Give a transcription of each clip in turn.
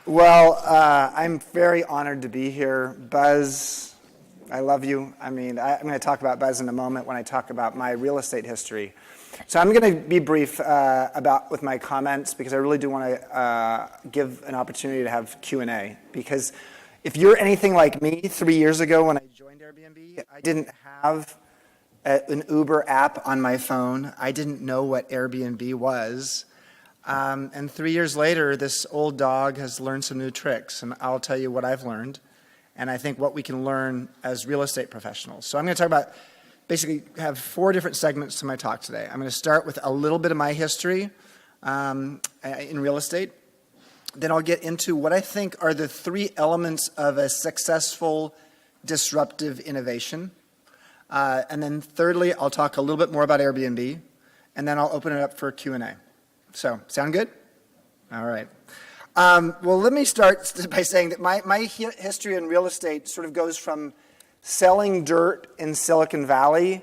Well, I'm very honored to be here. Buzz, I love you. I mean, I'm going to talk about Buzz in a moment when I talk about my real estate history. So I'm going to be brief with my comments because I really do want to give an opportunity to have Q&A. Because if you're anything like me, 3 years ago when I joined Airbnb, I didn't have an Uber app on my phone. I didn't know what Airbnb was. And 3 years later, this old dog has learned some new tricks, and I'll tell you what I've learned, and I think what we can learn as real estate professionals. So I'm going to talk about, basically have 4 different segments to my talk today. I'm going to start with a little bit of my history in real estate. Then I'll get into what I think are the 3 elements of a successful disruptive innovation. And then thirdly, I'll talk a little bit more about Airbnb, and then I'll open it up for Q&A. So, sound good? All right. Well, let me start by saying that my history in real estate sort of goes from selling dirt in Silicon Valley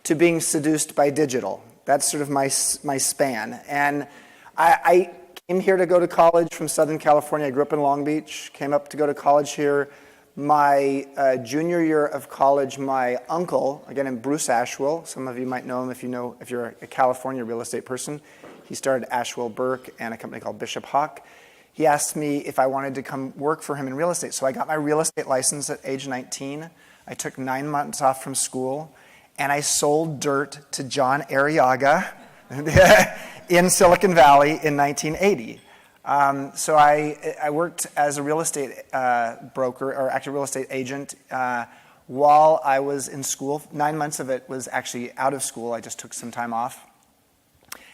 to being seduced by digital. That's sort of my span. And I came here to go to college from Southern California. I grew up in Long Beach, came up to go to college here. My junior year of college, my uncle, again in Bruce Ashwell, some of you might know him if you're a California real estate person. He started Ashwell Burke and a company called Bishop Hawk. He asked me if I wanted to come work for him in real estate. So I got my real estate license at age 19. I took 9 months off from school, and I sold dirt to John Arriaga in Silicon Valley in 1980. So I worked as a real estate broker, or actually real estate agent, while I was in school. 9 months of it was actually out of school. I just took some time off.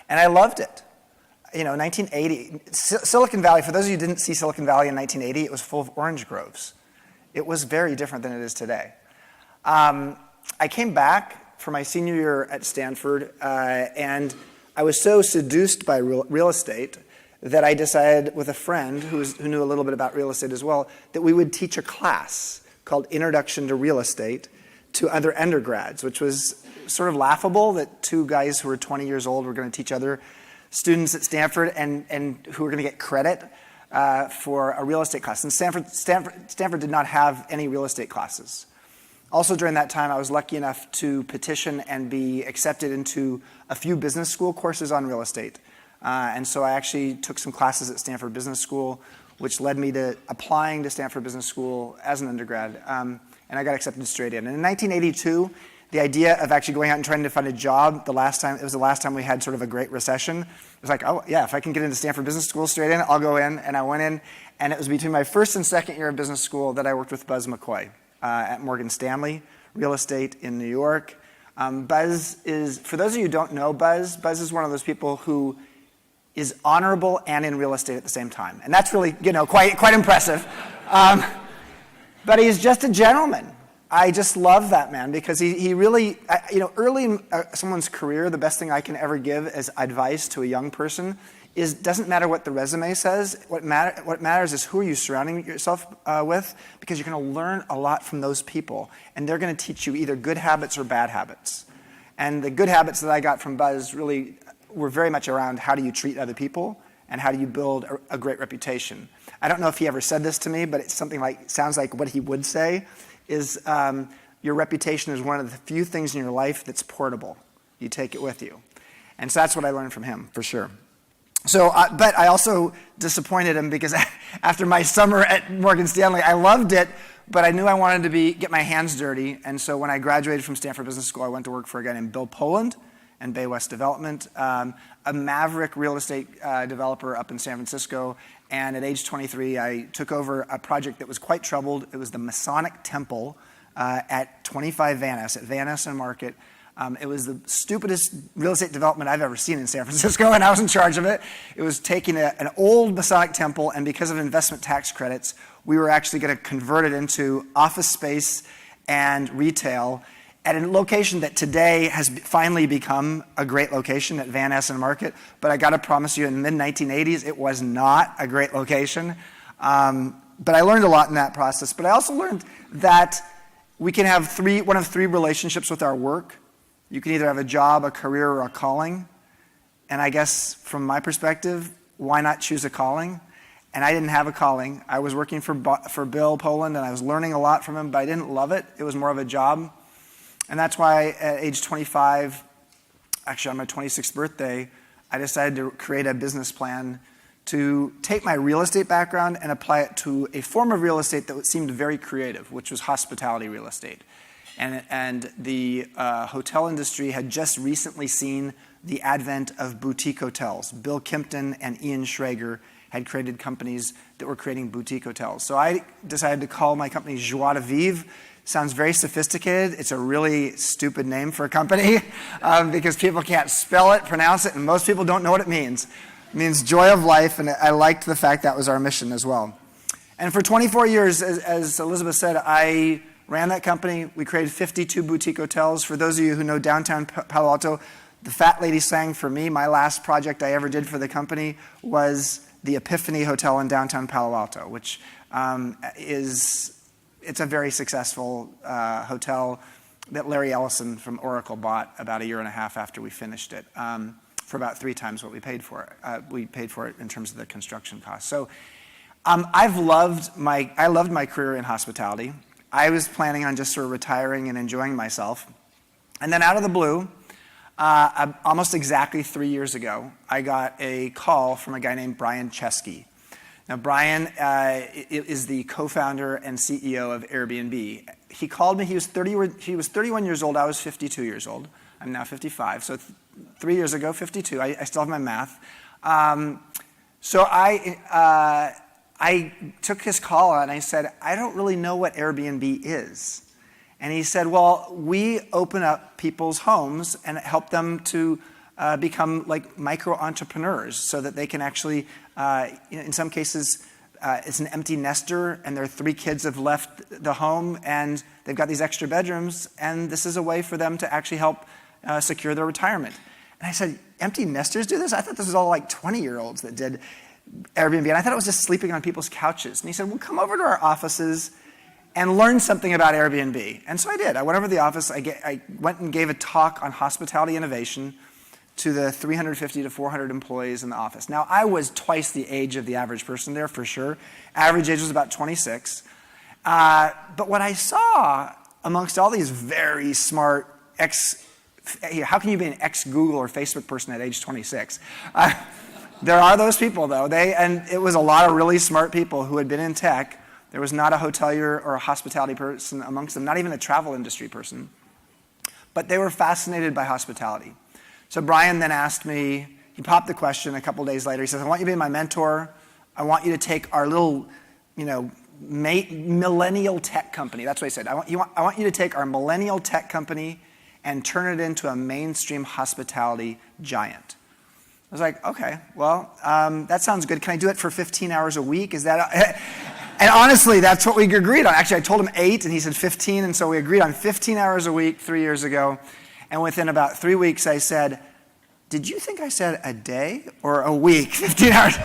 And I loved it. You know, 1980, Silicon Valley, for those of you who didn't see Silicon Valley in 1980, it was full of orange groves. It was very different than it is today. I came back for my senior year at Stanford, and I was so seduced by real estate that I decided with a friend who knew a little bit about real estate as well, that we would teach a class called Introduction to Real Estate to other undergrads, which was sort of laughable that 2 guys who were 20 years old were going to teach other students at Stanford and who were going to get credit for a real estate class. And Stanford did not have any real estate classes. Also during that time, I was lucky enough to petition and be accepted into a few business school courses on real estate. And so I actually took some classes at Stanford Business School, which led me to applying to Stanford Business School as an undergrad. And I got accepted straight in. And in 1982, the idea of actually going out and trying to find a job, it was the last time we had sort of a great recession. It was like, oh yeah, if I can get into Stanford Business School straight in, I'll go in. And I went in, and it was between my first and second year of business school that I worked with Buzz McCoy at Morgan Stanley Real Estate in New York. Buzz is, for those of you who don't know Buzz is one of those people who is honorable and in real estate at the same time. And that's really, quite impressive. But he's just a gentleman. I just love that man because he really, early in someone's career, the best thing I can ever give as advice to a young person is doesn't matter what the resume says. What matters is who are you surrounding yourself with, because you're going to learn a lot from those people. And they're going to teach you either good habits or bad habits. And the good habits that I got from Buzz really were very much around how do you treat other people and how do you build a great reputation. I don't know if he ever said this to me, but it's something sounds like what he would say is your reputation is one of the few things in your life that's portable. You take it with you. And so that's what I learned from him, for sure. So, but I also disappointed him because after my summer at Morgan Stanley, I loved it, but I knew I wanted to get my hands dirty. And so when I graduated from Stanford Business School, I went to work for a guy named Bill Poland and Bay West Development, a maverick real estate developer up in San Francisco. And at age 23, I took over a project that was quite troubled. It was the Masonic Temple at 25 Van Ness, at Van Ness and Market. It was the stupidest real estate development I've ever seen in San Francisco, and I was in charge of it. It was taking an old Masonic temple, and because of investment tax credits, we were actually going to convert it into office space and retail at a location that today has finally become a great location at Van Ness and Market. But I got to promise you, in the mid-1980s, it was not a great location. But I learned a lot in that process. But I also learned that we can have one of three relationships with our work. You can either have a job, a career, or a calling. And I guess from my perspective, why not choose a calling? and I didn't have a calling. I was working for Bill Poland, and I was learning a lot from him, but I didn't love it. It was more of a job. And that's why at age 25, actually on my 26th birthday, I decided to create a business plan to take my real estate background and apply it to a form of real estate that seemed very creative, which was hospitality real estate. And the hotel industry had just recently seen the advent of boutique hotels. Bill Kimpton and Ian Schrager had created companies that were creating boutique hotels. So I decided to call my company Joie de Vivre. Sounds very sophisticated. It's a really stupid name for a company because people can't spell it, pronounce it, and most people don't know what it means. It means joy of life, and I liked the fact that was our mission as well. And for 24 years, as Elizabeth said, I ran that company. We created 52 boutique hotels. For those of you who know downtown Palo Alto, the fat lady sang for me. My last project I ever did for the company was the Epiphany Hotel in downtown Palo Alto, which it's a very successful hotel that Larry Ellison from Oracle bought about a year and a half after we finished it for about 3 times what we paid for it. We paid for it in terms of the construction cost. So I loved my career in hospitality. I was planning on just sort of retiring and enjoying myself. And then out of the blue, almost exactly 3 years ago, I got a call from a guy named Brian Chesky. Now, Brian is the co-founder and CEO of Airbnb. He called me. He was 31 years old. I was 52 years old. I'm now 55. So 3 years ago, 52. I still have my math. So I took his call and I said, I don't really know what Airbnb is. And he said, well, we open up people's homes and help them to become like micro-entrepreneurs so that they can actually, in some cases, it's an empty nester and their 3 kids have left the home and they've got these extra bedrooms, and this is a way for them to actually help secure their retirement. And I said, empty nesters do this? I thought this was all like 20-year-olds that did Airbnb, and I thought it was just sleeping on people's couches. And he said, well, come over to our offices and learn something about Airbnb. And so I did. I went over to the office. I went and gave a talk on hospitality innovation to the 350 to 400 employees in the office. Now, I was twice the age of the average person there, for sure. Average age was about 26. But what I saw amongst all these very smart how can you be an ex-Google or Facebook person at age 26? There are those people, though. And it was a lot of really smart people who had been in tech. There was not a hotelier or a hospitality person amongst them, not even a travel industry person. But they were fascinated by hospitality. So Brian then asked me, he popped the question a couple days later. He says, I want you to be my mentor. I want you to take our little, millennial tech company. That's what he said. I want you to take our millennial tech company and turn it into a mainstream hospitality giant. I was like, okay, well, that sounds good. Can I do it for 15 hours a week? Is that... And honestly, that's what we agreed on. Actually, I told him 8, and he said 15, and so we agreed on 15 hours a week 3 years ago. And within about 3 weeks, I said, did you think I said a day or a week, 15 hours?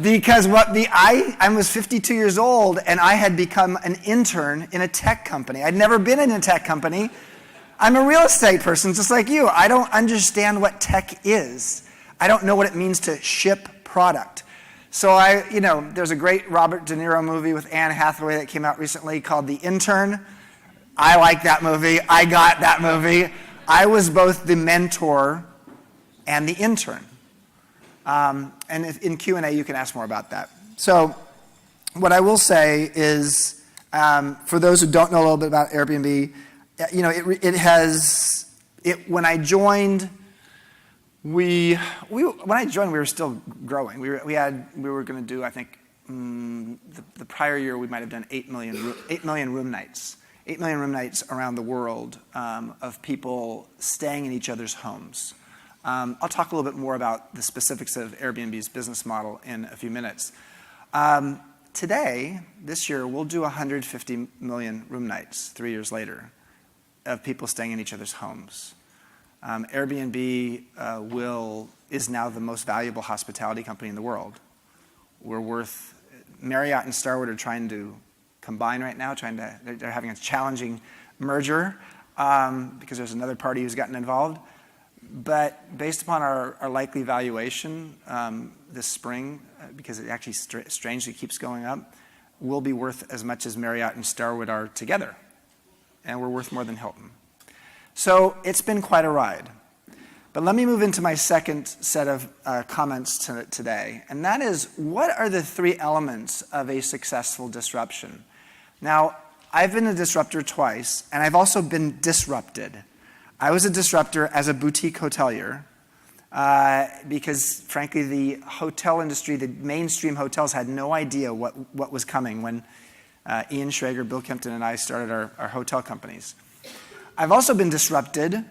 Because I was 52 years old, and I had become an intern in a tech company. I'd never been in a tech company. I'm a real estate person, just like you. I don't understand what tech is. I don't know what it means to ship product. So there's a great Robert De Niro movie with Anne Hathaway that came out recently called The Intern. I like that movie. I got that movie. I was both the mentor and the intern. And in Q&A, you can ask more about that. So what I will say is, for those who don't know a little bit about Airbnb, when I joined, we were still growing. We were going to do, I think, the prior year we might have done 8 million room nights. 8 million room nights around the world of people staying in each other's homes. I'll talk a little bit more about the specifics of Airbnb's business model in a few minutes. Today, this year, we'll do 150 million room nights 3 years later of people staying in each other's homes. Airbnb is now the most valuable hospitality company in the world. Marriott and Starwood are trying to combine right now. They're having a challenging merger because there's another party who's gotten involved. But based upon our likely valuation this spring, because it actually strangely keeps going up, we'll be worth as much as Marriott and Starwood are together. And we're worth more than Hilton. So it's been quite a ride. But let me move into my second set of comments today. And that is, what are the three elements of a successful disruption? Now, I've been a disruptor twice, and I've also been disrupted. I was a disruptor as a boutique hotelier because, frankly, the hotel industry, the mainstream hotels, had no idea what was coming when Ian Schrager, Bill Kempton, and I started our hotel companies. I've also been disrupted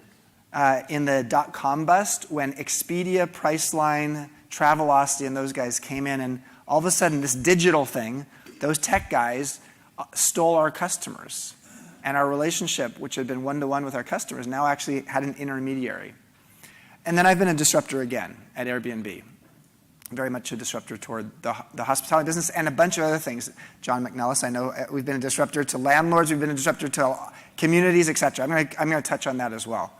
in the dot-com bust when Expedia, Priceline, Travelocity, and those guys came in, and all of a sudden this digital thing, those tech guys stole our customers. And our relationship, which had been one-to-one with our customers, now actually had an intermediary. And then I've been a disruptor again at Airbnb. Very much a disruptor toward the hospitality business and a bunch of other things. John McNellis, I know we've been a disruptor to landlords, we've been a disruptor to communities, et cetera. I'm going to touch on that as well.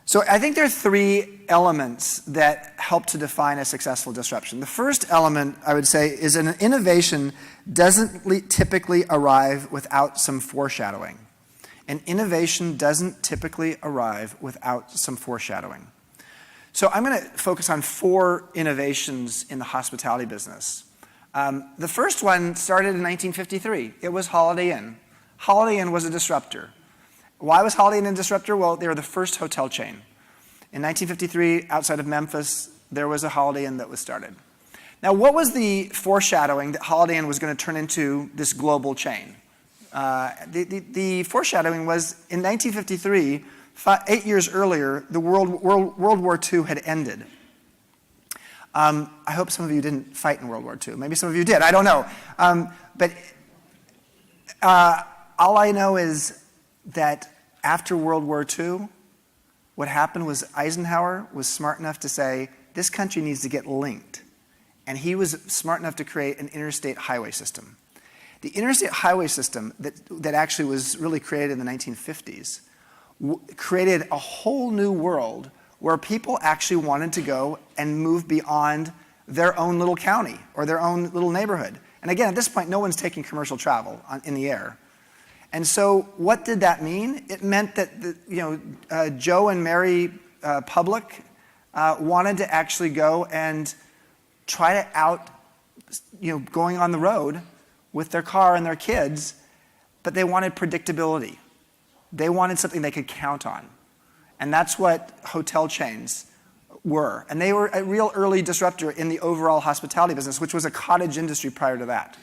So I think there are three elements that help to define a successful disruption. The first element, I would say, is an innovation doesn't typically arrive without some foreshadowing. An innovation doesn't typically arrive without some foreshadowing. So I'm going to focus on 4 innovations in the hospitality business. The first one started in 1953. It was Holiday Inn. Holiday Inn was a disruptor. Why was Holiday Inn a disruptor? Well, they were the first hotel chain. In 1953, outside of Memphis, there was a Holiday Inn that was started. Now, what was the foreshadowing that Holiday Inn was going to turn into this global chain? The foreshadowing was in 1953, 8 years earlier, the World War II had ended. I hope some of you didn't fight in World War II. Maybe some of you did. I don't know. But all I know is that after World War II, what happened was Eisenhower was smart enough to say, this country needs to get linked. And he was smart enough to create an interstate highway system. The interstate highway system that actually was really created in the 1950s created a whole new world where people actually wanted to go and move beyond their own little county or their own little neighborhood. And again, at this point, no one's taking commercial travel in the air. And so what did that mean? It meant that Joe and Mary Public wanted to actually go and try to going on the road with their car and their kids, but they wanted predictability. They wanted something they could count on. And that's what hotel chains were. And they were a real early disruptor in the overall hospitality business, which was a cottage industry prior to that.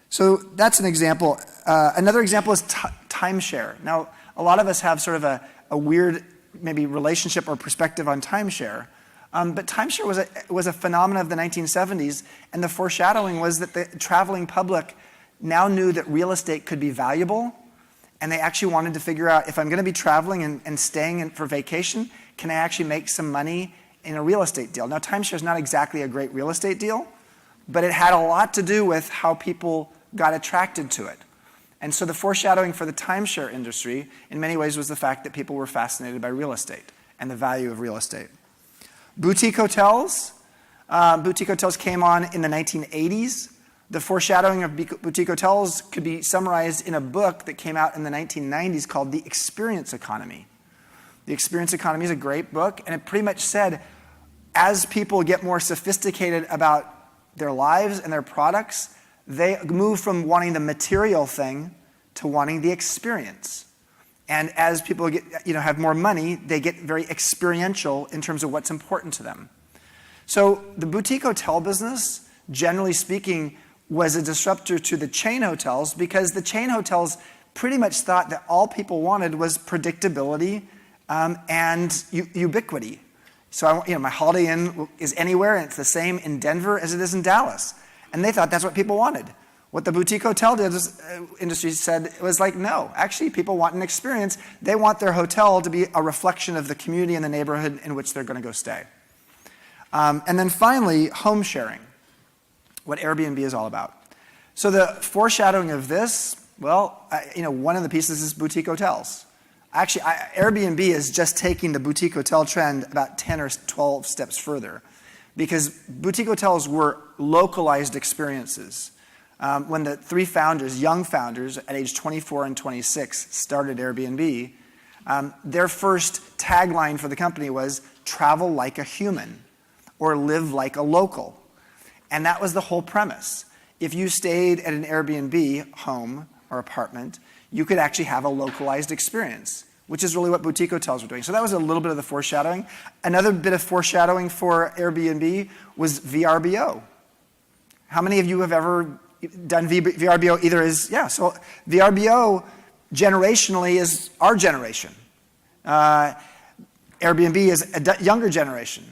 So that's an example. Another example is timeshare. Now, a lot of us have sort of a weird maybe relationship or perspective on timeshare. But timeshare was a phenomenon of the 1970s, and the foreshadowing was that the traveling public now knew that real estate could be valuable, and they actually wanted to figure out, if I'm going to be traveling and staying for vacation, can I actually make some money in a real estate deal? Now, timeshare is not exactly a great real estate deal, but it had a lot to do with how people got attracted to it. And so the foreshadowing for the timeshare industry, in many ways, was the fact that people were fascinated by real estate and the value of real estate. Boutique hotels. Boutique hotels came on in the 1980s. The foreshadowing of boutique hotels could be summarized in a book that came out in the 1990s called The Experience Economy. The Experience Economy is a great book, and it pretty much said, as people get more sophisticated about their lives and their products, they move from wanting the material thing to wanting the experience. And as people have more money, they get very experiential in terms of what's important to them. So the boutique hotel business, generally speaking, was a disruptor to the chain hotels because the chain hotels pretty much thought that all people wanted was predictability and ubiquity. So my Holiday Inn is anywhere, and it's the same in Denver as it is in Dallas. And they thought that's what people wanted. What the boutique hotel industry said was like, no, actually people want an experience. They want their hotel to be a reflection of the community and the neighborhood in which they're going to go stay. And then finally, home sharing, what Airbnb is all about. So the foreshadowing of this, well, one of the pieces is boutique hotels. Actually, Airbnb is just taking the boutique hotel trend about 10 or 12 steps further, because boutique hotels were localized experiences. When the three founders, young founders at age 24 and 26, started Airbnb, their first tagline for the company was travel like a human or live like a local. And that was the whole premise. If you stayed at an Airbnb home or apartment, you could actually have a localized experience, which is really what boutique hotels were doing. So that was a little bit of the foreshadowing. Another bit of foreshadowing for Airbnb was VRBO. How many of you have ever done VRBO either as, so VRBO generationally is our generation. Airbnb is a younger generation.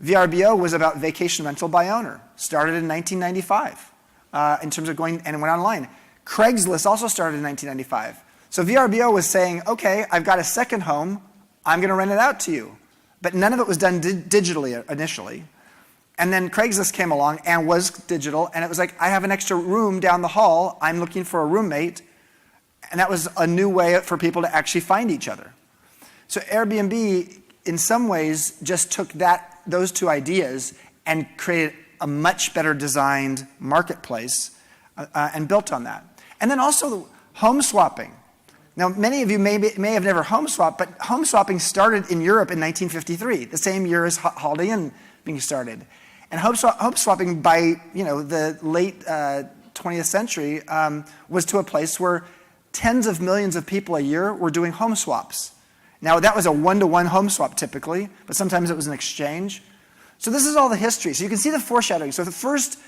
VRBO was about vacation rental by owner, started in 1995 in terms of going and went online. Craigslist also started in 1995. So VRBO was saying, okay, I've got a second home, I'm going to rent it out to you. But none of it was done digitally initially. And then Craigslist came along and was digital, and it was like, I have an extra room down the hall, I'm looking for a roommate. And that was a new way for people to actually find each other. So Airbnb, in some ways, just took those two ideas and created a much better designed marketplace and built on that. And then also home swapping. Now, many of you may have never home swapped, but home swapping started in Europe in 1953, the same year as Holiday Inn being started. And home swapping by the late 20th century was to a place where tens of millions of people a year were doing home swaps. Now, that was a one-to-one home swap typically, but sometimes it was an exchange. So this is all the history. So you can see the foreshadowing. So the first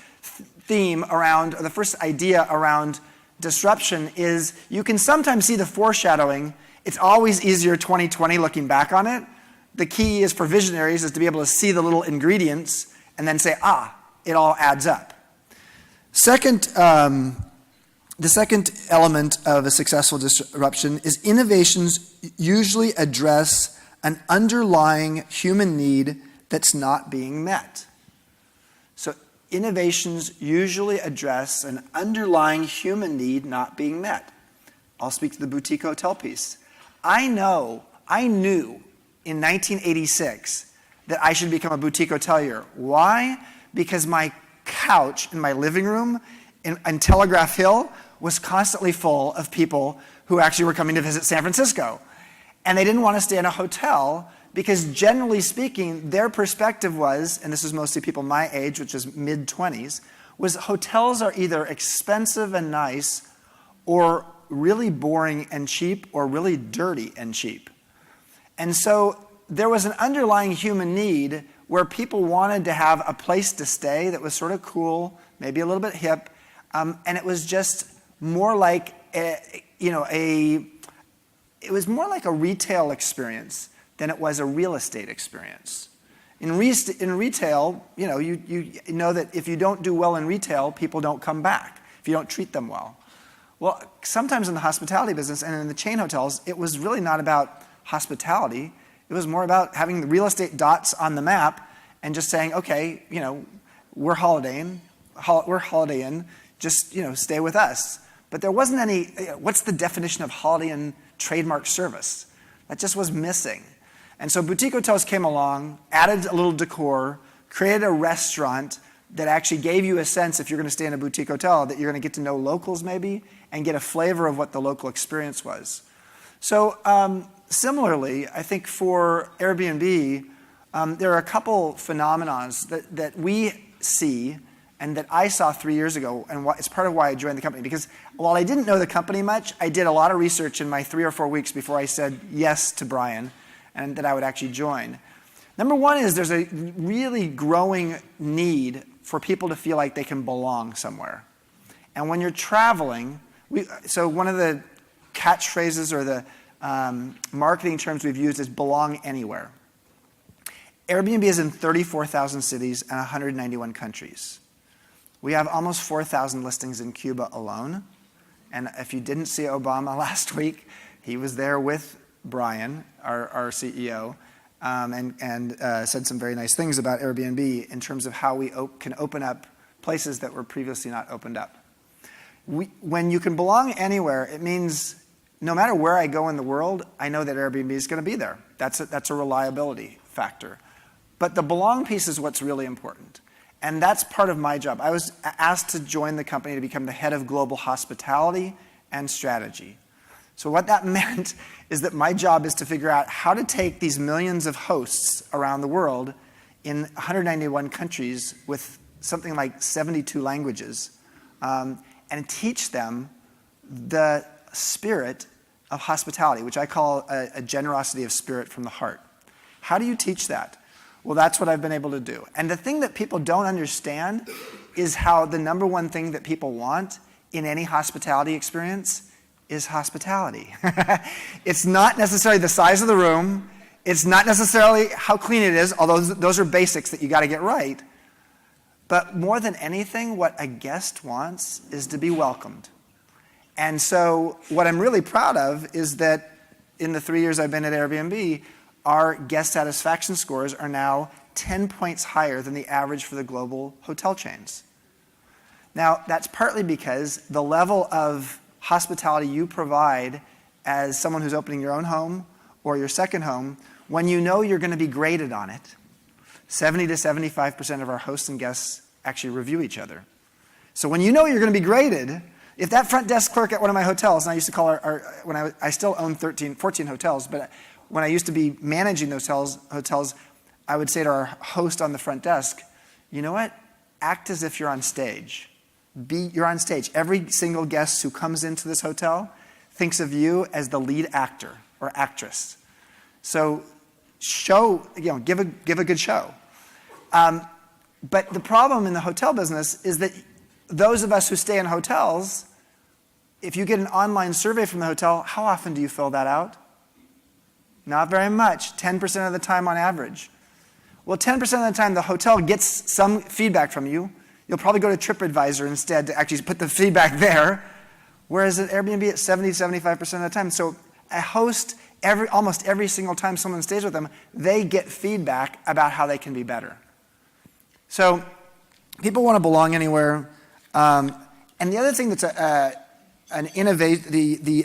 theme around, or the first idea around disruption is you can sometimes see the foreshadowing. It's always easier 2020 looking back on it. The key is for visionaries is to be able to see the little ingredients and then say, it all adds up. The second element of a successful disruption is innovations usually address an underlying human need that's not being met. So innovations usually address an underlying human need not being met. I'll speak to the boutique hotel piece. I knew in 1986 that I should become a boutique hotelier. Why? Because my couch in my living room in Telegraph Hill was constantly full of people who actually were coming to visit San Francisco. And they didn't want to stay in a hotel because generally speaking, their perspective was, and this is mostly people my age, which is mid-20s, was hotels are either expensive and nice or really boring and cheap or really dirty and cheap. And so there was an underlying human need where people wanted to have a place to stay that was sort of cool, maybe a little bit hip, and it was just more like it was more like a retail experience than it was a real estate experience. In retail, you know that if you don't do well in retail, people don't come back if you don't treat them well. Well, sometimes in the hospitality business and in the chain hotels, it was really not about hospitality. It was more about having the real estate dots on the map and just saying, okay, we're Holiday Inn, just stay with us. But there wasn't any, what's the definition of Holiday Inn trademark service? That just was missing. And so boutique hotels came along, added a little decor, created a restaurant that actually gave you a sense, if you're going to stay in a boutique hotel, that you're going to get to know locals maybe and get a flavor of what the local experience was. So similarly, I think for Airbnb, there are a couple phenomena that we see and that I saw 3 years ago, and it's part of why I joined the company. Because while I didn't know the company much, I did a lot of research in my 3 or 4 weeks before I said yes to Brian and that I would actually join. Number one is there's a really growing need for people to feel like they can belong somewhere. And when you're traveling, so one of the catchphrases or the marketing terms we've used is belong anywhere. Airbnb is in 34,000 cities and 191 countries. We have almost 4,000 listings in Cuba alone. And if you didn't see Obama last week, he was there with Brian, our CEO, and said some very nice things about Airbnb in terms of how we can open up places that were previously not opened up. When you can belong anywhere, it means no matter where I go in the world, I know that Airbnb is going to be there. That's a reliability factor. But the belong piece is what's really important. And that's part of my job. I was asked to join the company to become the head of global hospitality and strategy. So what that meant is that my job is to figure out how to take these millions of hosts around the world in 191 countries with something like 72 languages, and teach them the spirit of hospitality, which I call a generosity of spirit from the heart. How do you teach that? Well, that's what I've been able to do. And the thing that people don't understand is how the number one thing that people want in any hospitality experience is hospitality. It's not necessarily the size of the room. It's not necessarily how clean it is, although those are basics that you got to get right. But more than anything, what a guest wants is to be welcomed. And so what I'm really proud of is that in the 3 years I've been at Airbnb, our guest satisfaction scores are now 10 points higher than the average for the global hotel chains. Now, that's partly because the level of hospitality you provide as someone who's opening your own home or your second home, when you know you're going to be graded on it, 70 to 75% of our hosts and guests actually review each other. So when you know you're going to be graded, if that front desk clerk at one of my hotels, and I used to call I still own 14 hotels, but when I used to be managing those hotels, I would say to our host on the front desk, you know what? Act as if you're on stage. You're on stage. Every single guest who comes into this hotel thinks of you as the lead actor or actress. So give a good show. But the problem in the hotel business is that those of us who stay in hotels, if you get an online survey from the hotel, how often do you fill that out? Not very much, 10% of the time on average. Well, 10% of the time the hotel gets some feedback from you. You'll probably go to TripAdvisor instead to actually put the feedback there, whereas at Airbnb it's 70, 75% of the time. So a host, almost every single time someone stays with them, they get feedback about how they can be better. So people want to belong anywhere. And the other thing that's the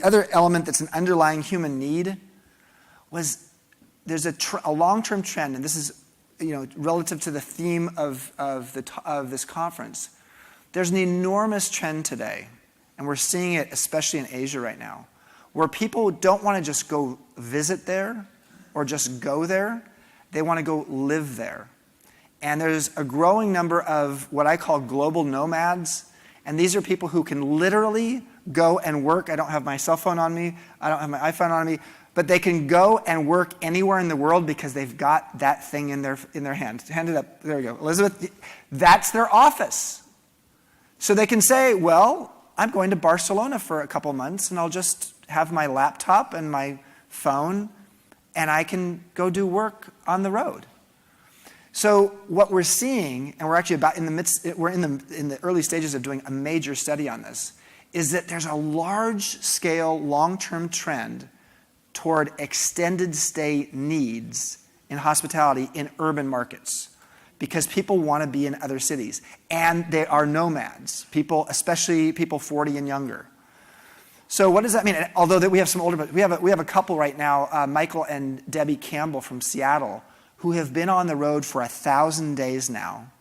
other element that's an underlying human need was there's a long-term trend, and this is relative to the theme of this conference. There's an enormous trend today, and we're seeing it especially in Asia right now, where people don't want to just go visit there or just go there. They want to go live there. And there's a growing number of what I call global nomads, and these are people who can literally go and work. I don't have my cell phone on me. I don't have my iPhone on me. But they can go and work anywhere in the world because they've got that thing in their hand. Hand it up. There we go. Elizabeth, that's their office. So they can say, well, I'm going to Barcelona for a couple months, and I'll just have my laptop and my phone, and I can go do work on the road. So what we're seeing, and we're actually in the early stages of doing a major study on this, is that there's a large-scale, long-term trend toward extended stay needs in hospitality in urban markets because people want to be in other cities. And they are nomads, especially people 40 and younger. So what does that mean? And although that we have some older, but we have a couple right now, Michael and Debbie Campbell from Seattle, who have been on the road for 1,000 days now.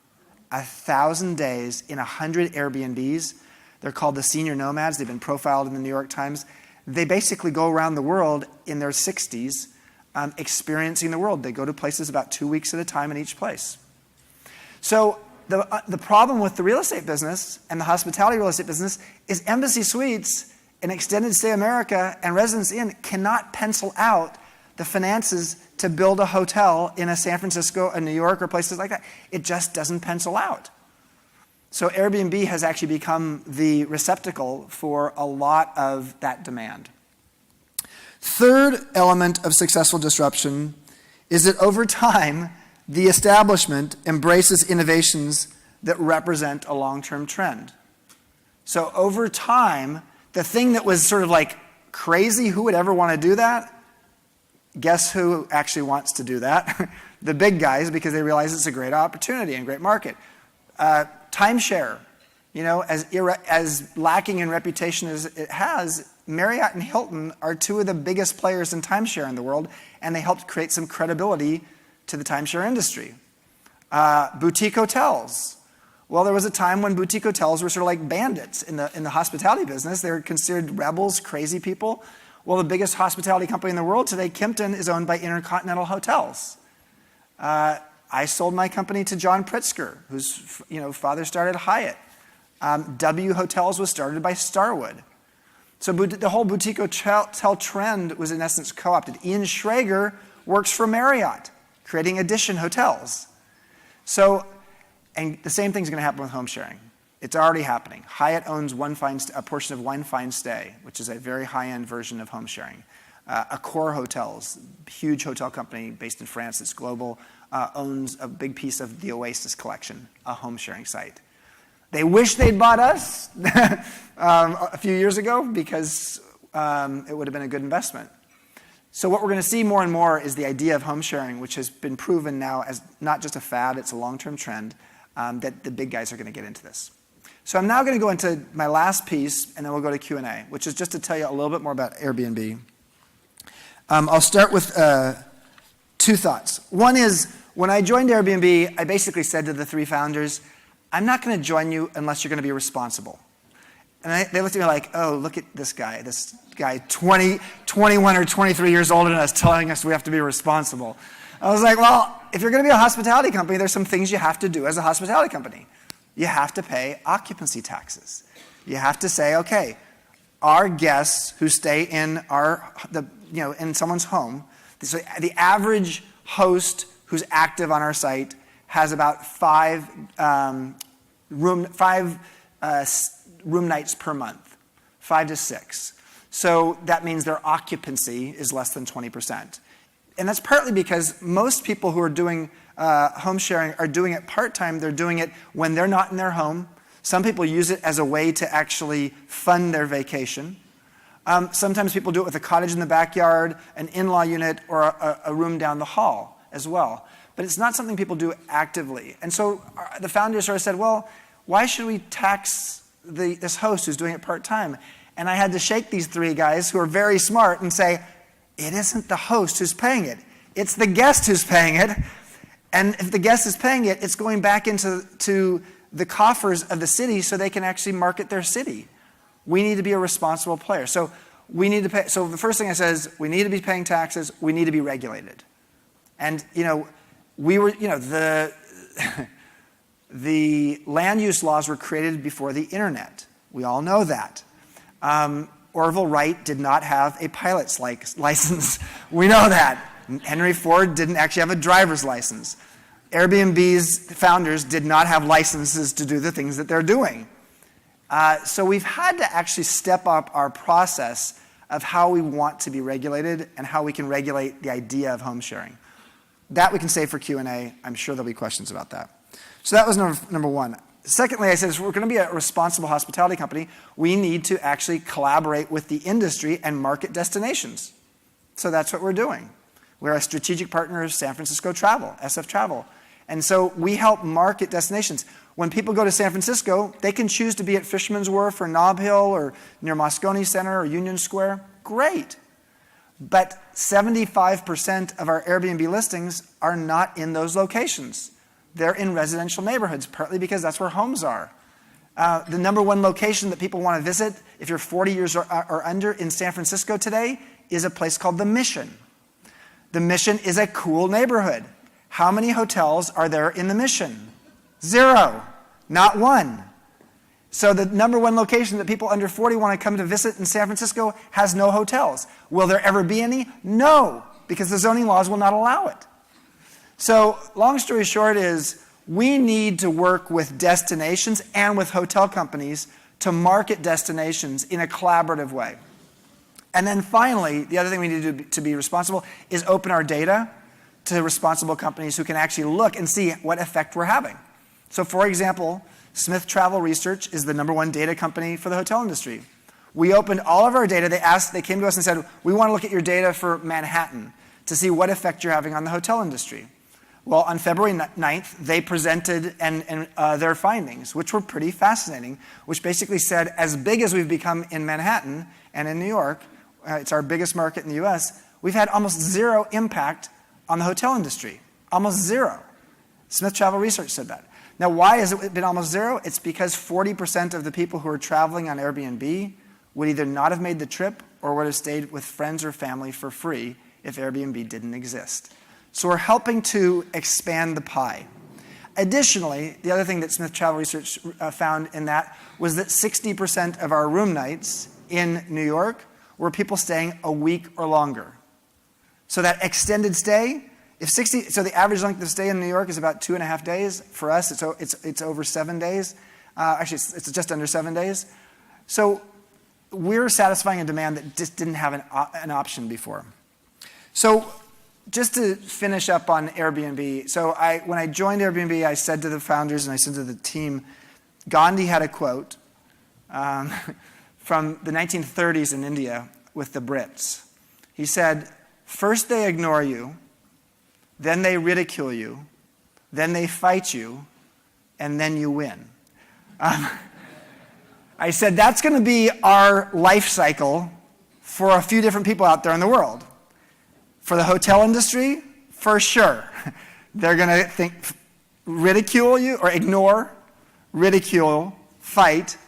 1,000 days in 100 Airbnbs. They're called the senior nomads. They've been profiled in the New York Times. They basically go around the world in their 60s experiencing the world. They go to places about 2 weeks at a time in each place. So the problem with the real estate business and the hospitality real estate business is Embassy Suites and Extended Stay America and Residence Inn cannot pencil out the finances to build a hotel in a San Francisco, a New York, or places like that. It just doesn't pencil out. So Airbnb has actually become the receptacle for a lot of that demand. Third element of successful disruption is that over time, the establishment embraces innovations that represent a long-term trend. So over time, the thing that was sort of like crazy, who would ever want to do that? Guess who actually wants to do that? The big guys, because they realize it's a great opportunity and great market. Timeshare, as lacking in reputation as it has, Marriott and Hilton are two of the biggest players in timeshare in the world, and they helped create some credibility to the timeshare industry. Boutique hotels. Well, there was a time when boutique hotels were sort of like bandits in the hospitality business. They were considered rebels, crazy people. Well, the biggest hospitality company in the world today, Kimpton, is owned by Intercontinental Hotels. I sold my company to John Pritzker, whose father started Hyatt. W Hotels was started by Starwood. So the whole boutique hotel trend was in essence co-opted. Ian Schrager works for Marriott, creating Edition hotels. So, and the same thing's going to happen with home sharing. It's already happening. Hyatt owns a portion of One Fine Stay, which is a very high-end version of home sharing. Accor Hotels, huge hotel company based in France that's global, owns a big piece of the Oasis collection, a home sharing site. They wish they'd bought us a few years ago because it would have been a good investment. So what we're going to see more and more is the idea of home sharing, which has been proven now as not just a fad, it's a long-term trend, that the big guys are going to get into this. So I'm now going to go into my last piece, and then we'll go to Q&A, which is just to tell you a little bit more about Airbnb. I'll start with two thoughts. One is, when I joined Airbnb, I basically said to the three founders, I'm not going to join you unless you're going to be responsible. And they looked at me like, oh, look at this guy 21 or 23 years older than us telling us we have to be responsible. I was like, well, if you're going to be a hospitality company, there's some things you have to do as a hospitality company. You have to pay occupancy taxes. You have to say, okay, our guests who stay in in someone's home, so the average host who's active on our site has about five room nights per month, 5 to 6. So that means their occupancy is less than 20%. And that's partly because most people who are doing home sharing are doing it part-time. They're doing it when they're not in their home. Some people use it as a way to actually fund their vacation. Sometimes people do it with a cottage in the backyard, an in-law unit, or a room down the hall as well. But it's not something people do actively. And so the founders sort of said, well, why should we tax this host who's doing it part-time? And I had to shake these three guys who are very smart and say, it isn't the host who's paying it. It's the guest who's paying it. And if the guest is paying it, it's going back into the coffers of the city so they can actually market their city. We need to be a responsible player. So we need to pay. So the first thing I said is we need to be paying taxes. We need to be regulated. And, the land use laws were created before the internet. We all know that. Orville Wright did not have a pilot's license. We know that. Henry Ford didn't actually have a driver's license. Airbnb's founders did not have licenses to do the things that they're doing. So we've had to actually step up our process of how we want to be regulated and how we can regulate the idea of home sharing. That we can save for Q&A. I'm sure there'll be questions about that. So that was number one. Secondly, I said, if we're going to be a responsible hospitality company, we need to actually collaborate with the industry and market destinations. So that's what we're doing. We're a strategic partner of San Francisco Travel, SF Travel. And so we help market destinations. When people go to San Francisco, they can choose to be at Fisherman's Wharf or Nob Hill or near Moscone Center or Union Square. Great. But 75% of our Airbnb listings are not in those locations. They're in residential neighborhoods, partly because that's where homes are. The number one location that people want to visit, if you're 40 years or under in San Francisco today, is a place called The Mission. The Mission is a cool neighborhood. How many hotels are there in The Mission? 0. Not one. So the number one location that people under 40 want to come to visit in San Francisco has no hotels. Will there ever be any? No, because the zoning laws will not allow it. So long story short is we need to work with destinations and with hotel companies to market destinations in a collaborative way. And then finally, the other thing we need to do to be responsible is open our data to responsible companies who can actually look and see what effect we're having. So for example, Smith Travel Research is the number one data company for the hotel industry. We opened all of our data. They came to us and said, we want to look at your data for Manhattan to see what effect you're having on the hotel industry. Well, on February 9th, they presented their findings, which were pretty fascinating, which basically said, as big as we've become in Manhattan and in New York, it's our biggest market in the US, we've had almost zero impact on the hotel industry. Almost zero. Smith Travel Research said that. Now, why has it been almost zero? It's because 40% of the people who are traveling on Airbnb would either not have made the trip or would have stayed with friends or family for free if Airbnb didn't exist. So we're helping to expand the pie. Additionally, the other thing that Smith Travel Research found in that was that 60% of our room nights in New York were people staying a week or longer. So that extended stay, so the average length of stay in New York is about 2.5 days. For us, it's over 7 days. Actually, it's just under 7 days. So we're satisfying a demand that just didn't have an option before. So just to finish up on Airbnb, so when I joined Airbnb, I said to the founders and I said to the team, Gandhi had a quote from the 1930s in India with the Brits. He said, first they ignore you, then they ridicule you, then they fight you, and then you win. I said, that's going to be our life cycle for a few different people out there in the world. For the hotel industry, for sure. They're going to ridicule you or ignore, ridicule, fight,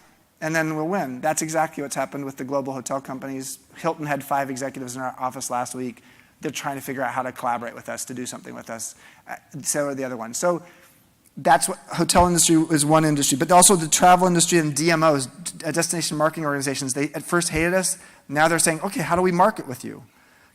and then we'll win. That's exactly what's happened with the global hotel companies. Hilton had 5 executives in our office last week. They're trying to figure out how to collaborate with us, to do something with us. So are the other ones. So that's what hotel industry is one industry, but also the travel industry and DMOs, destination marketing organizations, they at first hated us. Now they're saying, okay, how do we market with you?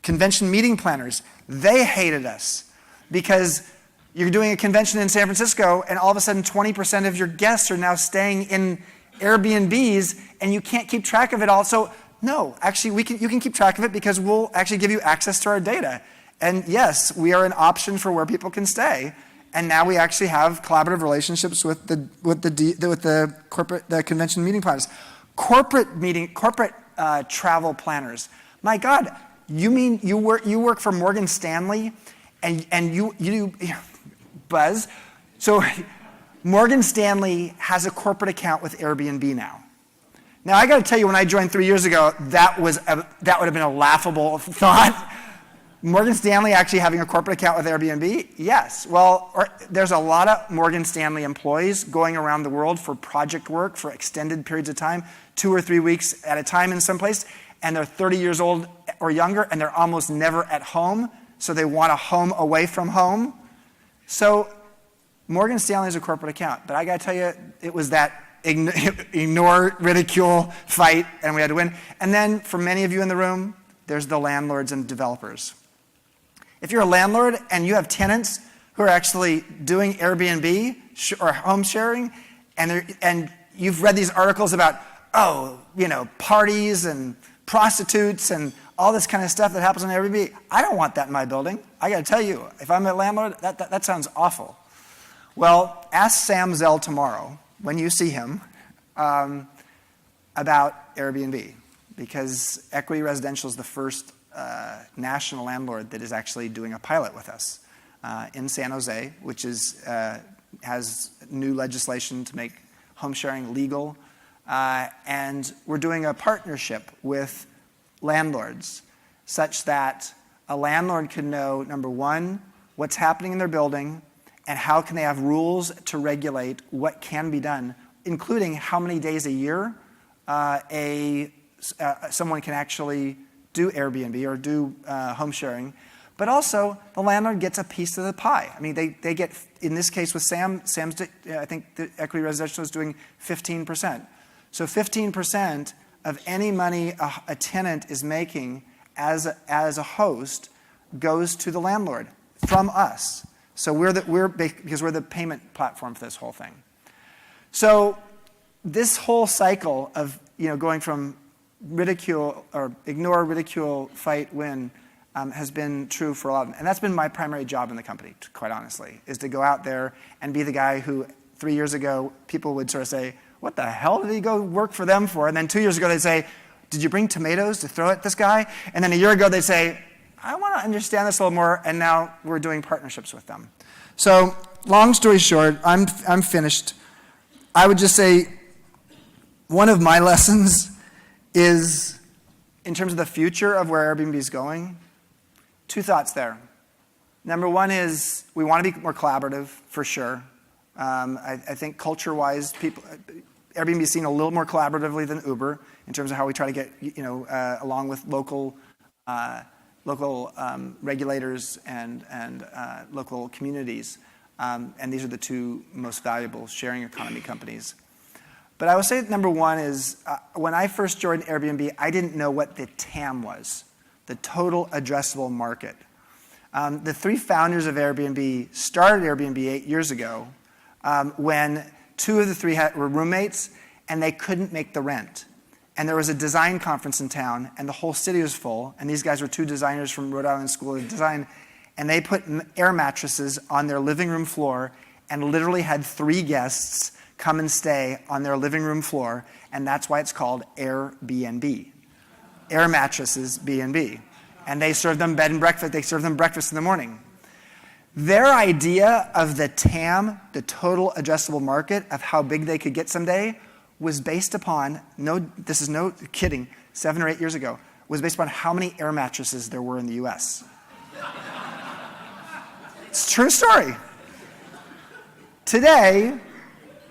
Convention meeting planners, they hated us because you're doing a convention in San Francisco and all of a sudden 20% of your guests are now staying in Airbnbs and you can't keep track of it all. So no, actually you can keep track of it because we'll actually give you access to our data. And yes, we are an option for where people can stay. And now we actually have collaborative relationships with the convention meeting planners. Corporate travel planners. My God, you mean you work for Morgan Stanley and you Buzz? So Morgan Stanley has a corporate account with Airbnb now. Now I got to tell you, when I joined 3 years ago, that would have been a laughable thought. Morgan Stanley actually having a corporate account with Airbnb? Yes. Well, there's a lot of Morgan Stanley employees going around the world for project work for extended periods of time, 2 or 3 weeks at a time in some place, and they're 30 years old or younger, and they're almost never at home, so they want a home away from home. So Morgan Stanley is a corporate account, but I got to tell you, it was that ignore, ridicule, fight, and we had to win. And then for many of you in the room, there's the landlords and developers. If you're a landlord and you have tenants who are actually doing Airbnb or home sharing, and you've read these articles about, parties and prostitutes and all this kind of stuff that happens on Airbnb, I don't want that in my building. I got to tell you, if I'm a landlord, that sounds awful. Well, ask Sam Zell tomorrow when you see him about Airbnb, because Equity Residential is the first national landlord that is actually doing a pilot with us in San Jose, which has new legislation to make home sharing legal. And we're doing a partnership with landlords such that a landlord can know, number one, what's happening in their building and how can they have rules to regulate what can be done, including how many days a year someone can actually do Airbnb or do home sharing. But also, the landlord gets a piece of the pie. I mean, they get, in this case with Sam's, I think the Equity Residential is doing 15%. So 15% of any money a tenant is making as a host goes to the landlord from us. So because we're the payment platform for this whole thing. So this whole cycle of going from ridicule or ignore, ridicule, fight, win has been true for a lot of them. And that's been my primary job in the company, quite honestly, is to go out there and be the guy who 3 years ago people would sort of say, what the hell did he go work for them for? And then 2 years ago they'd say, did you bring tomatoes to throw at this guy? And then a year ago they'd say, I want to understand this a little more, and now we're doing partnerships with them. So long story short, I'm finished. I would just say one of my lessons is, in terms of the future of where Airbnb is going, two thoughts there. Number one is we want to be more collaborative, for sure. I think culture-wise, Airbnb is seen a little more collaboratively than Uber in terms of how we try to get, along with local regulators and local communities. And these are the two most valuable sharing economy companies. But I would say that number one is, when I first joined Airbnb, I didn't know what the TAM was, the total addressable market. The three founders of Airbnb started Airbnb 8 years ago when two of the three were roommates, and they couldn't make the rent. And there was a design conference in town, and the whole city was full, and these guys were two designers from Rhode Island School of Design, and they put air mattresses on their living room floor and literally had 3 guests come and stay on their living room floor, and that's why it's called Airbnb. Air mattresses B&B. And they served them bed and breakfast. They served them breakfast in the morning. Their idea of the TAM, the total addressable market, of how big they could get someday, was based upon, this is no kidding, 7 or 8 years ago, was based upon how many air mattresses there were in the US. It's a true story. Today,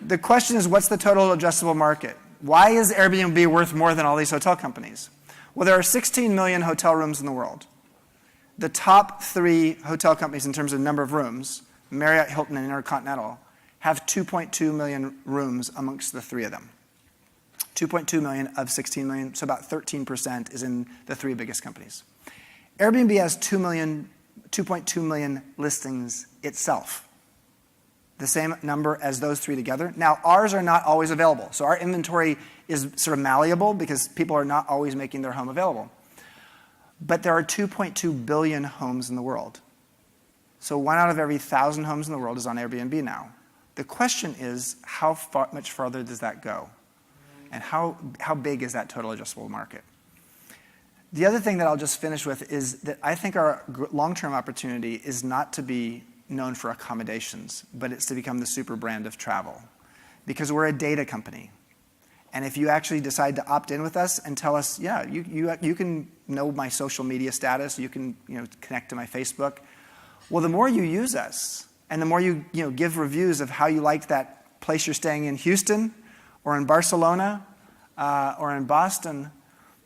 the question is, what's the total addressable market? Why is Airbnb worth more than all these hotel companies? Well, there are 16 million hotel rooms in the world. The top 3 hotel companies in terms of number of rooms, Marriott, Hilton, and Intercontinental, have 2.2 million rooms amongst the 3 of them. 2.2 million of 16 million, so about 13% is in the 3 biggest companies. Airbnb has 2.2 million listings itself. The same number as those 3 together. Now, ours are not always available. So our inventory is sort of malleable because people are not always making their home available. But there are 2.2 billion homes in the world. So 1 out of every 1,000 homes in the world is on Airbnb now. The question is, how much farther does that go? And how big is that total addressable market? The other thing that I'll just finish with is that I think our long-term opportunity is not to be known for accommodations, but it's to become the super brand of travel. Because we're a data company. And if you actually decide to opt in with us and tell us, yeah, you can know my social media status, you can connect to my Facebook, well, the more you use us, and the more you give reviews of how you liked that place you're staying in Houston, or in Barcelona, or in Boston,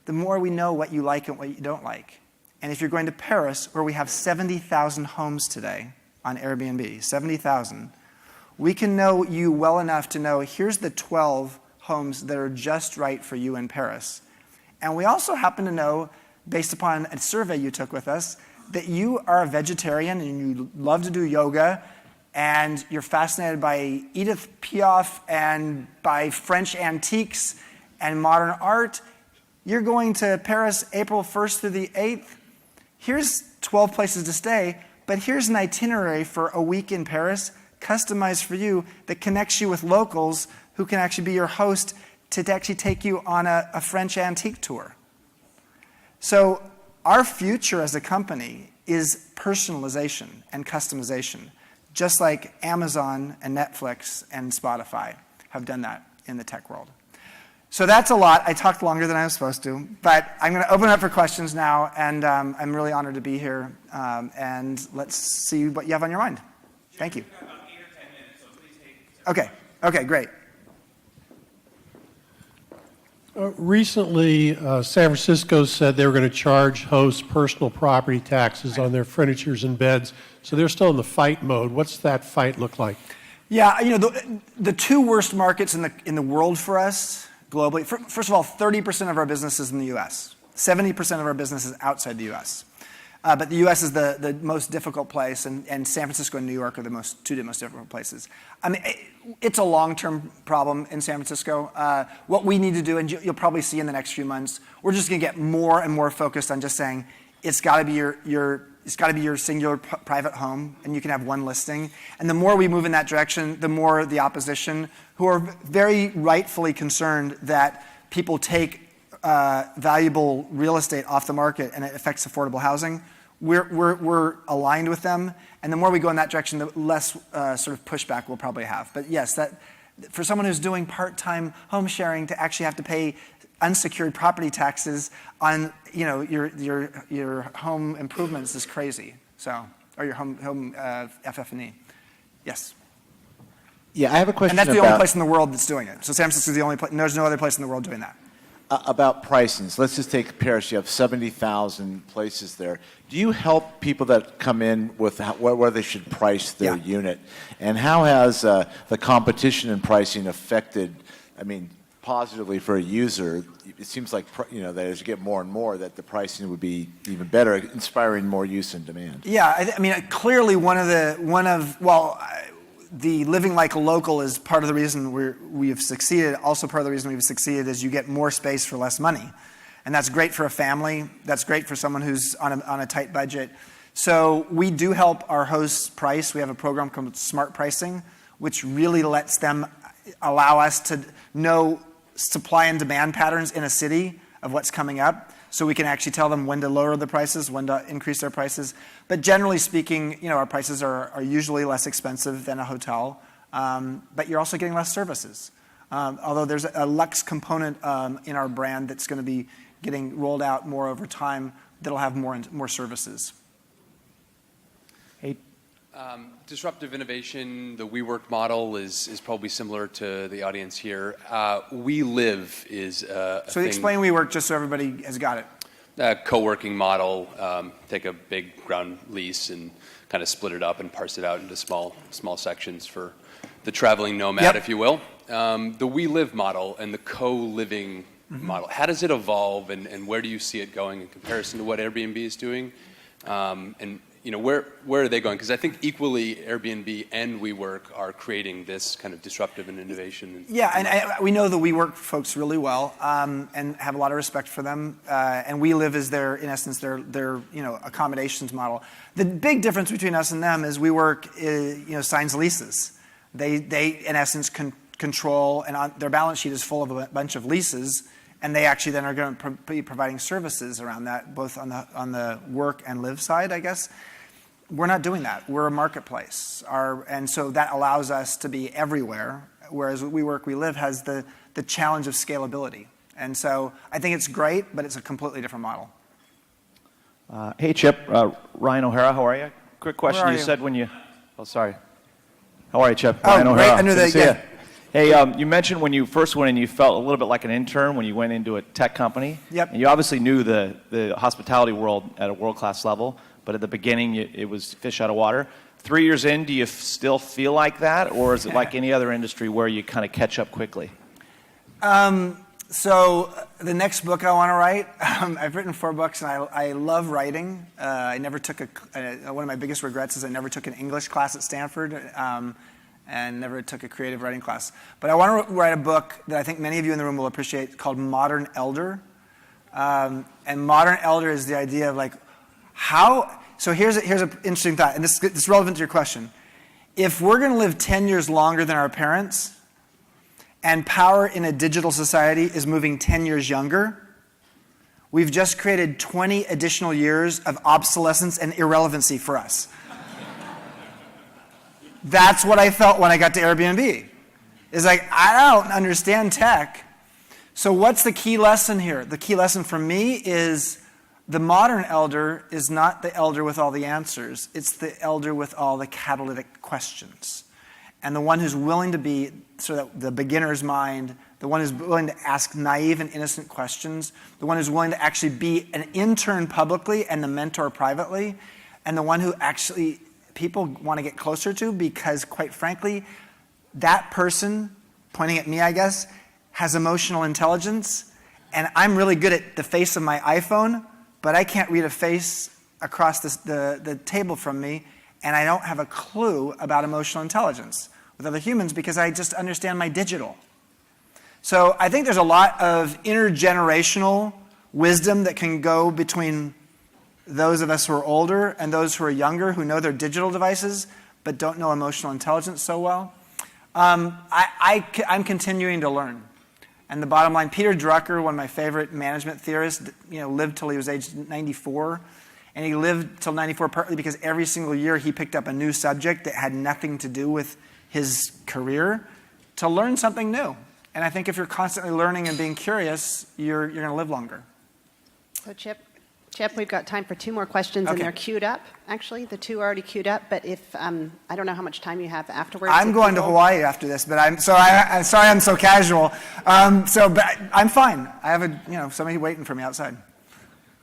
the more we know what you like and what you don't like. And if you're going to Paris, where we have 70,000 homes today on Airbnb, 70,000, we can know you well enough to know, here's the 12 homes that are just right for you in Paris. And we also happen to know, based upon a survey you took with us, that you are a vegetarian and you love to do yoga, and you're fascinated by Edith Piaf and by French antiques and modern art. You're going to Paris April 1st through the 8th. Here's 12 places to stay, but here's an itinerary for a week in Paris, customized for you, that connects you with locals who can actually be your host to actually take you on a French antique tour. So our future as a company is personalization and customization, just like Amazon and Netflix and Spotify have done that in the tech world. So that's a lot. I talked longer than I was supposed to, but I'm going to open up for questions now, and I'm really honored to be here. And let's see what you have on your mind. Thank you. We've got about 8 or 10 minutes, so please take. Okay, great. Recently, San Francisco said they were going to charge hosts personal property taxes on their furnitures and beds. So they're still in the fight mode. What's that fight look like? Yeah, the 2 worst markets in the world for us globally. First of all, 30% of our business is in the U.S. 70% of our business is outside the U.S. But the U.S. is the most difficult place, and San Francisco and New York are the 2 most difficult places. I mean, it's a long-term problem in San Francisco. What we need to do, and you'll probably see in the next few months, we're just going to get more and more focused on just saying it's got to be your singular private home, and you can have 1 listing. And the more we move in that direction, the more the opposition, who are very rightfully concerned that people take valuable real estate off the market and it affects affordable housing, we're aligned with them. And the more we go in that direction, the less sort of pushback we'll probably have. But yes, that for someone who's doing part-time home sharing to actually have to pay unsecured property taxes on your home improvements is crazy. So, or your home FF&E. Yes. Yeah, I have a question And that's the about, only place in the world that's doing it. So San Francisco is the only place. There's no other place in the world doing that. about pricing. So let's just take Paris. You have 70,000 places there. Do you help people that come in with where they should price their unit? And how has the competition in pricing affected, I mean, positively for a user? It seems like, that as you get more and more, that the pricing would be even better, inspiring more use and demand. Yeah, I mean, clearly the living like a local is part of the reason we have succeeded. Also part of the reason we've succeeded is you get more space for less money. And that's great for a family. That's great for someone who's on a tight budget. So we do help our hosts price. We have a program called Smart Pricing, which really lets them allow us to know supply and demand patterns in a city of what's coming up. So we can actually tell them when to lower the prices, when to increase their prices. But generally speaking, our prices are usually less expensive than a hotel. But you're also getting less services. Although there's a luxe component in our brand that's going to be getting rolled out more over time that'll have more services. Hey. Disruptive innovation, the WeWork model is probably similar to the audience here. WeLive is a So thing. explain WeWork just so everybody has got it. A co-working model, take a big ground lease and kind of split it up and parse it out into small sections for the traveling nomad, if you will. The WeLive model and the co-living model, how does it evolve and where do you see it going in comparison to what Airbnb is doing? And where are they going? Because I think equally Airbnb and WeWork are creating this kind of disruptive and innovation. Yeah, and we know the WeWork folks really well and have a lot of respect for them. And WeLive is in essence, their accommodations model. The big difference between us and them is WeWork signs leases. They in essence control, and on their balance sheet is full of a bunch of leases. And they actually then are going to be providing services around that, both on the work and live side, I guess. We're not doing that. We're a marketplace. And so that allows us to be everywhere, whereas WeWork, WeLive has the challenge of scalability. And so I think it's great, but it's a completely different model. Hey, Chip. Ryan O'Hara, how are you? Quick question. Where are You you? said when you... Oh, sorry. How are you, Chip? Oh, Ryan great. O'Hara. I knew Good to that, see yeah. ya. Hey, you mentioned when you first went in, you felt a little bit like an intern when you went into a tech company. Yep. And you obviously knew the hospitality world at a world-class level, but at the beginning, it was fish out of water. 3 years in, do you still feel like that, or is it like any other industry where you kind of catch up quickly? So the next book I want to write, I've written 4 books, and I love writing. I never took one of my biggest regrets is I never took an English class at Stanford. And never took a creative writing class. But I want to write a book that I think many of you in the room will appreciate called Modern Elder. And Modern Elder is the idea of so here's an interesting thought, and this is relevant to your question. If we're going to live 10 years longer than our parents, and power in a digital society is moving 10 years younger, we've just created 20 additional years of obsolescence and irrelevancy for us. That's what I felt when I got to Airbnb. It's like, I don't understand tech. So what's the key lesson here? The key lesson for me is the modern elder is not the elder with all the answers. It's the elder with all the catalytic questions. And the one who's willing to be sort of the beginner's mind, the one who's willing to ask naive and innocent questions, the one who's willing to actually be an intern publicly and the mentor privately, and the one who actually people want to get closer to because, quite frankly, that person, pointing at me, I guess, has emotional intelligence, and I'm really good at the face of my iPhone, but I can't read a face across the table from me, and I don't have a clue about emotional intelligence with other humans because I just understand my digital. So I think there's a lot of intergenerational wisdom that can go between those of us who are older and those who are younger who know their digital devices but don't know emotional intelligence so well. I'm continuing to learn. And the bottom line, Peter Drucker, one of my favorite management theorists, lived till he was age 94. And he lived till 94 partly because every single year he picked up a new subject that had nothing to do with his career to learn something new. And I think if you're constantly learning and being curious, you're going to live longer. So Chip, we've got time for 2 more questions, and Okay. they're queued up, actually. The 2 are already queued up, but if, I don't know how much time you have afterwards. I'm if going to people- Hawaii after this, but I'm sorry I'm so casual. But I'm fine. I have somebody waiting for me outside.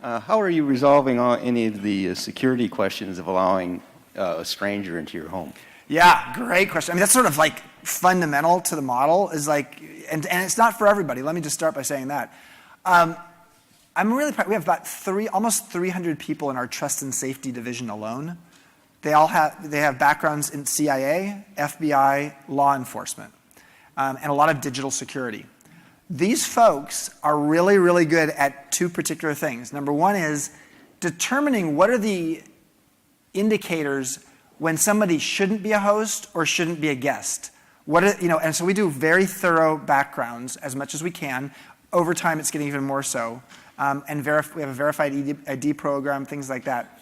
How are you resolving any of the security questions of allowing a stranger into your home? Yeah, great question. I mean, that's sort of like fundamental to the model is like, and it's not for everybody. Let me just start by saying that. I'm really proud. We have about almost 300 people in our trust and safety division alone. They have backgrounds in CIA, FBI, law enforcement, and a lot of digital security. These folks are really, really good at 2 particular things. Number one is determining what are the indicators when somebody shouldn't be a host or shouldn't be a guest. And so we do very thorough backgrounds as much as we can. Over time, it's getting even more so. And we have a verified ID program, things like that.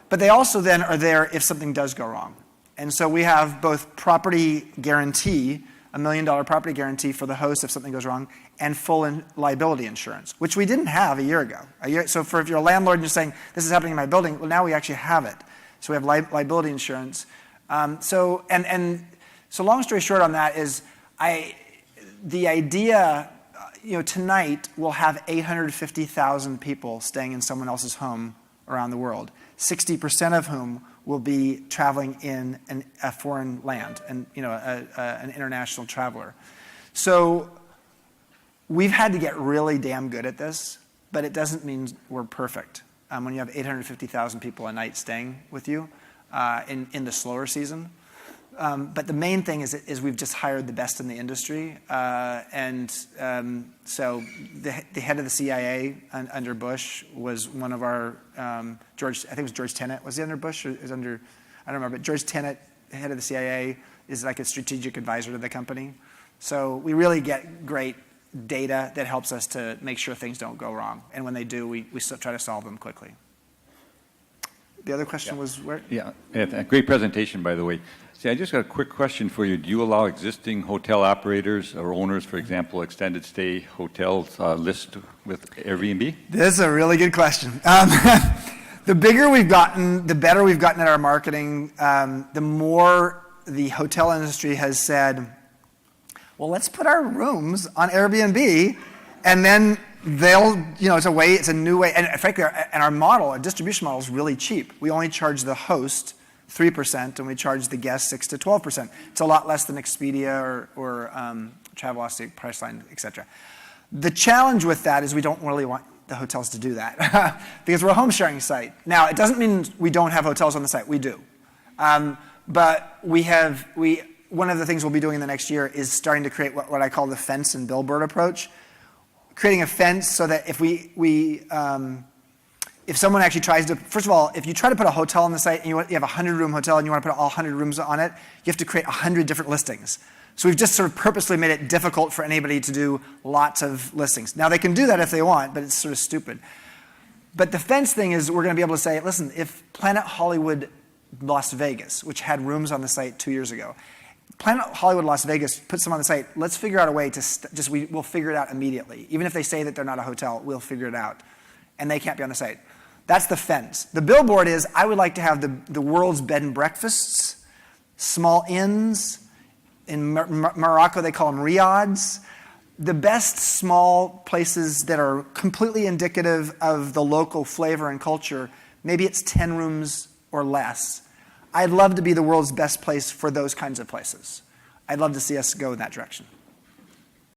But they also then are there if something does go wrong. And so we have both property guarantee, $1 million property guarantee for the host if something goes wrong, and full liability insurance, which we didn't have a year ago. So if you're a landlord and you're saying, this is happening in my building, well, now we actually have it. So we have liability insurance. So long story short on that is the idea, tonight we'll have 850,000 people staying in someone else's home around the world, 60% of whom will be traveling in a foreign land and an international traveler. So we've had to get really damn good at this, but it doesn't mean we're perfect. When you have 850,000 people a night staying with you in the slower season. But the main thing is we've just hired the best in the industry. So the head of the CIA under Bush was one of our, I think it was George Tenet. Was he under Bush? Or is under, I don't remember. But George Tenet, head of the CIA, is like a strategic advisor to the company. So we really get great data that helps us to make sure things don't go wrong. And when they do, we try to solve them quickly. The other question was where? Yeah, a great presentation, by the way. See, I just got a quick question for you. Do you allow existing hotel operators or owners, for example, extended stay hotels list with Airbnb? This is a really good question. The bigger we've gotten, the better we've gotten at our marketing, the more the hotel industry has said, well, let's put our rooms on Airbnb, and then it's a new way. And frankly, our model, our distribution model is really cheap. We only charge the host 3%, and we charge the guest 6 to 12%. It's a lot less than Expedia or Travelocity, Priceline, et cetera. The challenge with that is we don't really want the hotels to do that because we're a home sharing site. Now, it doesn't mean we don't have hotels on the site. We do. But one of the things we'll be doing in the next year is starting to create what I call the fence and billboard approach. Creating a fence so that if someone actually tries to, first of all, if you try to put a hotel on the site and you have a 100-room hotel and you want to put all 100 rooms on it, you have to create 100 different listings. So we've just sort of purposely made it difficult for anybody to do lots of listings. Now, they can do that if they want, but it's sort of stupid. But the fence thing is we're going to be able to say, listen, if Planet Hollywood Las Vegas, which had rooms on the site 2 years ago, Planet Hollywood Las Vegas puts them on the site, let's figure out a way to we'll figure it out immediately. Even if they say that they're not a hotel, we'll figure it out. And they can't be on the site. That's the fence. The billboard is, I would like to have the world's bed and breakfasts, small inns. In Morocco, they call them riads. The best small places that are completely indicative of the local flavor and culture. Maybe it's 10 rooms or less. I'd love to be the world's best place for those kinds of places. I'd love to see us go in that direction.